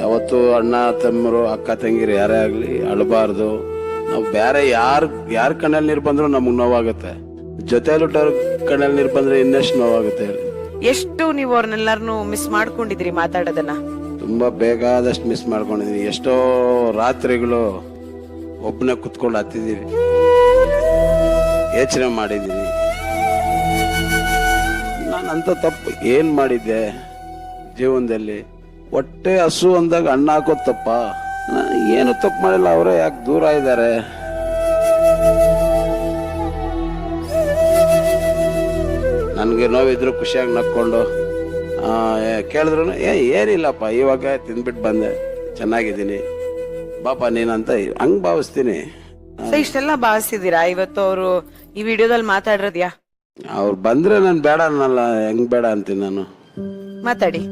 ಯಾವತ್ತು ಅಣ್ಣ ತಮ್ಮರು ಅಕ್ಕ ತಂಗಿರು ಯಾರೇ ಆಗ್ಲಿ ಅಳಬಾರ್ದು. ನಾವು ಬೇರೆ ಯಾರ ಕಣ್ಣಲ್ಲಿ ನೀರು ಬಂದ್ರು ನಮಗ್ ನೋವಾಗುತ್ತೆ. ಜೊತೆಲಿಟ್ಟವ್ರ ಕಣ್ಣಲ್ಲಿ ನೀರು ಬಂದ್ರೆ ಇನ್ನೆಷ್ಟು ನೋವಾಗುತ್ತೆ ಹೇಳಿ. ಎಷ್ಟು ನೀವು ಅವ್ರನ್ನೆಲ್ಲಾರನು ಮಿಸ್ ಮಾಡ್ಕೊಂಡಿದ್ರಿ ಮಾತಾಡೋದನ್ನ? ತುಂಬಾ ಬೇಕಾದಷ್ಟು ಮಿಸ್ ಮಾಡ್ಕೊಂಡಿದೀನಿ. ಎಷ್ಟೋ ರಾತ್ರಿಗಳು ಒಬ್ಬನೇ ಕುತ್ಕೊಂಡು ಹತ್ತಿದೀವಿ, ಯೋಚನೆ ಮಾಡಿದೀನಿ. ನಾನಂತ ತಪ್ಪು ಏನ್ ಮಾಡಿದ್ದೆ ಜೀವನದಲ್ಲಿ? ಹೊಟ್ಟೆ ಹಸು ಅಂದಾಗ ಅಣ್ಣ ಹಾಕೋದ್ ತಪ್ಪ? ಏನು ತಪ್ಪು ಮಾಡಿಲ್ಲ, ಅವರೇ ಯಾಕೆ ದೂರ ಇದ್ದಾರೆ? ನನ್ಗೆ ನೋವಿದ್ರು ಖುಷಿಯಾಗಿ ನಕ್ಕೊಂಡು ಕೇಳಿದ್ರು ಏನಿಲ್ಲಪ್ಪ, ಇವಾಗ ತಿಂದ್ಬಿಟ್ಟು ಬಂದೆ, ಚೆನ್ನಾಗಿದ್ದೀನಿ ಬಾಪ ನೀನಂತ ಹಂಗ್ ಭಾವಿಸ್ತೀನಿ. ಇಷ್ಟೆಲ್ಲ ಭಾವಿಸಿದೀರಾ? ಇವತ್ತು ಅವರು ಈ ವಿಡಿಯೋದಲ್ಲಿ ಅವ್ರು ಬಂದ್ರೆ ನಾನು ಬೇಡ ಅನ್ನಲ್ಲ, ಹೆಂಗ್ ಬೇಡ ಅಂತೀನಿ ನಾನು. ಮಾತಾಡಿ.